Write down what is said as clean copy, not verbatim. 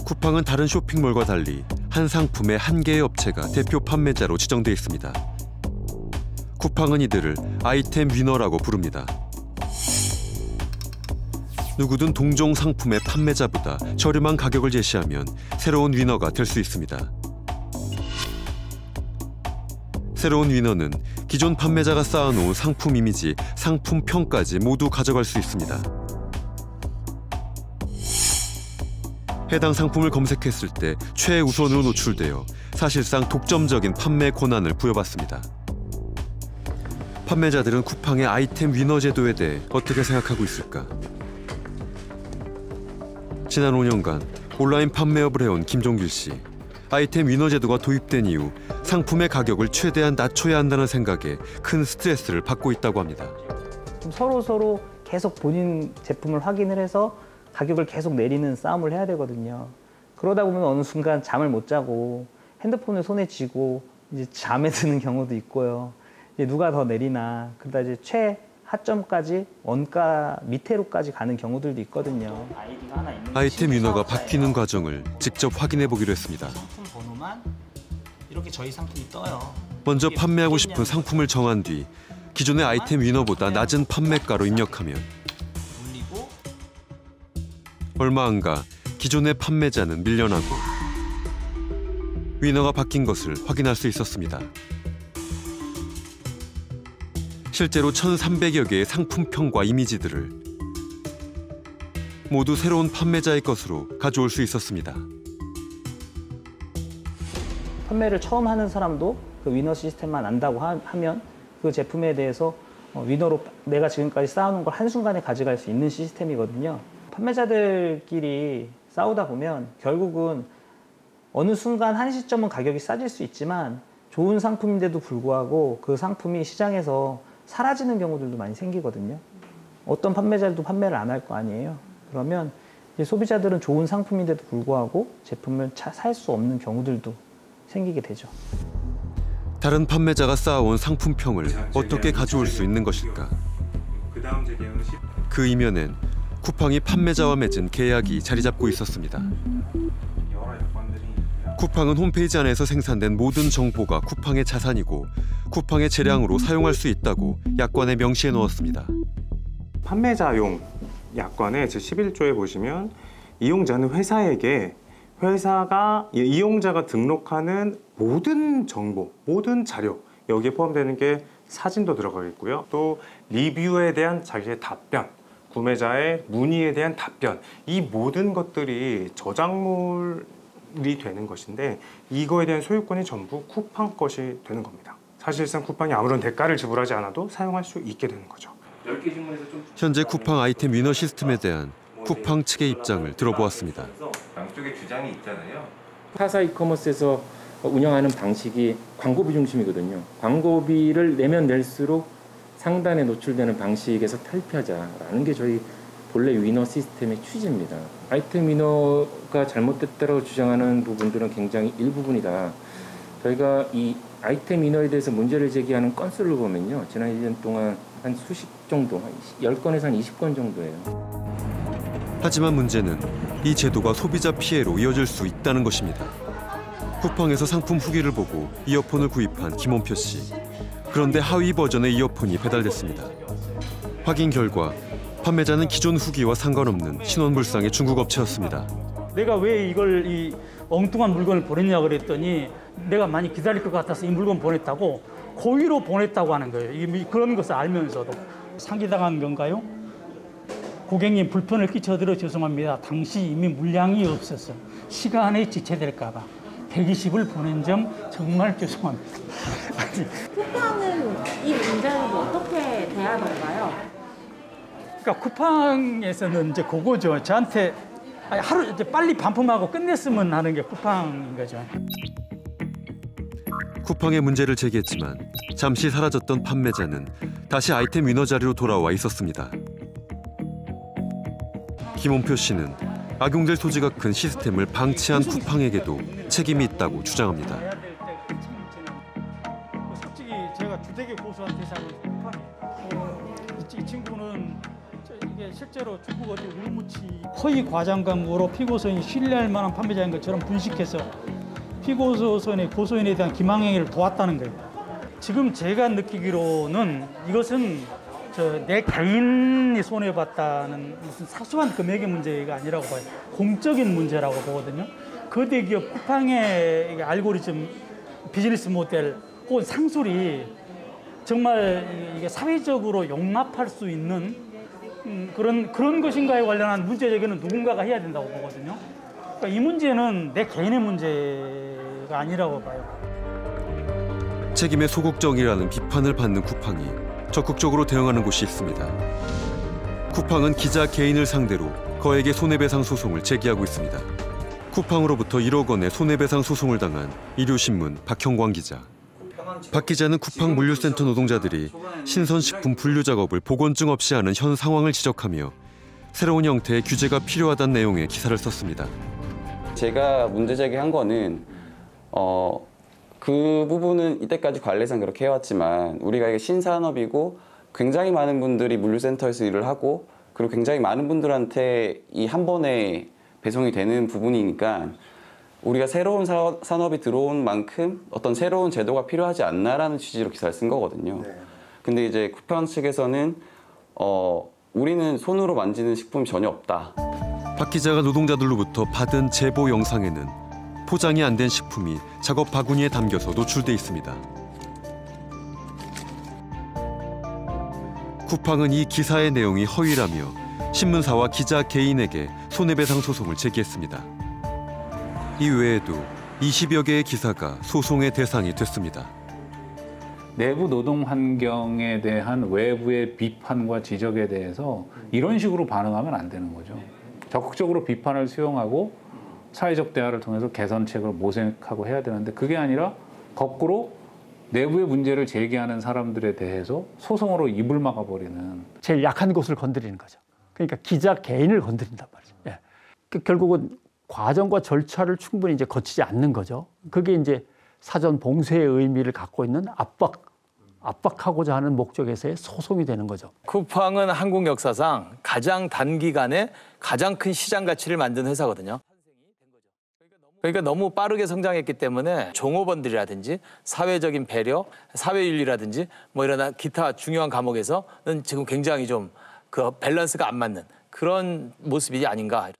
쿠팡은 다른 쇼핑몰과 달리 한 상품에 한 개의 업체가 대표 판매자로 지정돼 있습니다. 쿠팡은 이들을 아이템 위너라고 부릅니다. 누구든 동종 상품의 판매자보다 저렴한 가격을 제시하면 새로운 위너가 될 수 있습니다. 새로운 위너는 기존 판매자가 쌓아놓은 상품 이미지, 상품평까지 모두 가져갈 수 있습니다. 해당 상품을 검색했을 때 최우선으로 노출되어 사실상 독점적인 판매 권한을 부여받습니다. 판매자들은 쿠팡의 아이템 위너 제도에 대해 어떻게 생각하고 있을까? 지난 5년간 온라인 판매업을 해온 김종길 씨. 아이템 위너 제도가 도입된 이후 상품의 가격을 최대한 낮춰야 한다는 생각에 큰 스트레스를 받고 있다고 합니다. 좀 서로 계속 본인 제품을 확인을 해서 가격을 계속 내리는 싸움을 해야 되거든요. 그러다 보면 어느 순간 잠을 못 자고 핸드폰을 손에 쥐고 이제 잠에 드는 경우도 있고요. 이제 누가 더 내리나 그러다 이제 최하점까지 원가 밑으로까지 가는 경우들도 있거든요. 아이템 위너가 바뀌는 과정을 직접 확인해 보기로 했습니다. 상품 번호만 이렇게 저희 상품이 떠요. 먼저 판매하고 싶은 상품을 정한 뒤 기존의 아이템 위너보다 낮은 판매가로 입력하면 얼마 안 가 기존의 판매자는 밀려나고 위너가 바뀐 것을 확인할 수 있었습니다. 실제로 1,300여 개의 상품평과 이미지들을 모두 새로운 판매자의 것으로 가져올 수 있었습니다. 판매를 처음 하는 사람도 그 위너 시스템만 안다고 하면 그 제품에 대해서 위너로 내가 지금까지 쌓아놓은 걸 한순간에 가져갈 수 있는 시스템이거든요. 판매자들끼리 싸우다 보면 결국은 어느 순간 한 시점은 가격이 싸질 수 있지만 좋은 상품인데도 불구하고 그 상품이 시장에서 사라지는 경우들도 많이 생기거든요. 어떤 판매자들도 판매를 안 할 거 아니에요. 그러면 이제 소비자들은 좋은 상품인데도 불구하고 제품을 살 수 없는 경우들도 생기게 되죠. 다른 판매자가 쌓아온 상품평을 어떻게 가져올 수 있는 것일까? 그 이면엔 쿠팡이 판매자와 맺은 계약이 자리 잡고 있었습니다. 쿠팡은 홈페이지 안에서 생산된 모든 정보가 쿠팡의 자산이고 쿠팡의 재량으로 사용할 수 있다고 약관에 명시해 놓았습니다. 판매자용 약관의 제11조에 보시면 이용자는 회사에게 회사가 이용자가 등록하는 모든 정보, 모든 자료 여기에 포함되는 게 사진도 들어가겠고요. 또 리뷰에 대한 자기의 답변, 구매자의 문의에 대한 답변 이 모든 것들이 저작물이 되는 것인데 이거에 대한 소유권이 전부 쿠팡 것이 되는 겁니다. 사실상 쿠팡이 아무런 대가를 지불하지 않아도 사용할 수 있게 되는 거죠. 현재 쿠팡 아이템 위너 시스템에 대한 쿠팡 측의 입장을 들어보았습니다. 양쪽에 주장이 있잖아요. 타사 이커머스에서 운영하는 방식이 광고비 중심이거든요. 광고비를 내면 낼수록 상단에 노출되는 방식에서 탈피하자라는 게 저희 본래 위너 시스템의 취지입니다. 아이템 위너가 잘못됐다고 주장하는 부분들은 굉장히 일부분이다. 저희가 이 아이템 위너에 대해서 문제를 제기하는 건수를 보면요. 지난 1년 동안 한 수십 정도, 10건에서 한 20건 정도예요. 하지만 문제는 이 제도가 소비자 피해로 이어질 수 있다는 것입니다. 쿠팡에서 상품 후기를 보고 이어폰을 구입한 김원표 씨. 그런데 하위 버전의 이어폰이 배달됐습니다. 확인 결과 판매자는 기존 후기와 상관없는 신원불상의 중국 업체였습니다. 내가 왜 이걸 이 엉뚱한 물건을 보냈냐 그랬더니 내가 많이 기다릴 것 같아서 이 물건 보냈다고 고의로 보냈다고 하는 거예요. 그런 것을 알면서도. 사기당한 건가요? 고객님 불편을 끼쳐드려 죄송합니다. 당시 이미 물량이 없어서 시간에 지체될까 봐 120을 보낸 점 정말 죄송합니다. 쿠팡은 이 문제를 어떻게 대하던가요? 그러니까 쿠팡에서는 이제 그거죠. 저한테 하루 이제 빨리 반품하고 끝냈으면 하는 게 쿠팡인 거죠. 쿠팡의 문제를 제기했지만 잠시 사라졌던 판매자는 다시 아이템 위너 자리로 돌아와 있었습니다. 김원표 씨는 악용될 소지가 큰 시스템을 방치한 쿠팡에게도 책임이 있다고 주장합니다. 솔직히 제가 주택에 고소한 대상은 쿠팡이에요. 이 친구는 이게 실제 실제로 중국 어디 우리무치 허위 과장광고로 피고소인이 신뢰할 만한 판매자인 것처럼 분식해서 피고소인의 고소인에 대한 기망행위를 도왔다는 거예요. 지금 제가 느끼기로는 이것은 내 개인이 손해봤다는 무슨 사소한 금액의 문제가 아니라고 봐요. 공적인 문제라고 보거든요. 거대 기업 쿠팡의 알고리즘 비즈니스 모델 혹은 상술이 정말 이게 사회적으로 용납할 수 있는 그런 것인가에 관련한 문제 제기는 누군가가 해야 된다고 보거든요. 그러니까 이 문제는 내 개인의 문제가 아니라고 봐요. 책임의 소극적이라는 비판을 받는 쿠팡이 적극적으로 대응하는 곳이 있습니다. 쿠팡은 기자 개인을 상대로 거액의 손해배상 소송을 제기하고 있습니다. 쿠팡으로부터 1억 원의 손해배상 소송을 당한 일요신문 박형광 기자. 박 기자는 쿠팡 물류센터 노동자들이 신선식품 분류 작업을 보건증 없이 하는 현 상황을 지적하며 새로운 형태의 규제가 필요하다는 내용의 기사를 썼습니다. 제가 문제 제기한 거는 그 부분은 이때까지 관례상 그렇게 해왔지만 우리가 이게 신산업이고 굉장히 많은 분들이 물류센터에서 일을 하고 그리고 굉장히 많은 분들한테 이 한 번에 배송이 되는 부분이니까 우리가 새로운 산업이 들어온 만큼 어떤 새로운 제도가 필요하지 않나라는 취지로 기사를 쓴 거거든요. 근데 이제 쿠팡 측에서는 우리는 손으로 만지는 식품이 전혀 없다. 박 기자가 노동자들로부터 받은 제보 영상에는 포장이 안 된 식품이 작업 바구니에 담겨서 노출돼 있습니다. 쿠팡은 이 기사의 내용이 허위라며 신문사와 기자 개인에게 손해배상 소송을 제기했습니다. 이 외에도 20여 개의 기사가 소송의 대상이 됐습니다. 내부 노동 환경에 대한 외부의 비판과 지적에 대해서 이런 식으로 반응하면 안 되는 거죠. 적극적으로 비판을 수용하고 사회적 대화를 통해서 개선책을 모색하고 해야 되는데 그게 아니라 거꾸로 내부의 문제를 제기하는 사람들에 대해서 소송으로 입을 막아버리는. 제일 약한 곳을 건드리는 거죠. 그러니까 기자 개인을 건드린단 말이죠. 예. 결국은 과정과 절차를 충분히 이제 거치지 않는 거죠. 그게 이제 사전 봉쇄의 의미를 갖고 있는 압박하고자 하는 목적에서의 소송이 되는 거죠. 쿠팡은 한국 역사상 가장 단기간에 가장 큰 시장 가치를 만든 회사거든요. 그러니까 너무 빠르게 성장했기 때문에 종업원들이라든지 사회적인 배려, 사회윤리라든지 뭐 이런 기타 중요한 과목에서는 지금 굉장히 좀 그 밸런스가 안 맞는 그런 모습이 아닌가.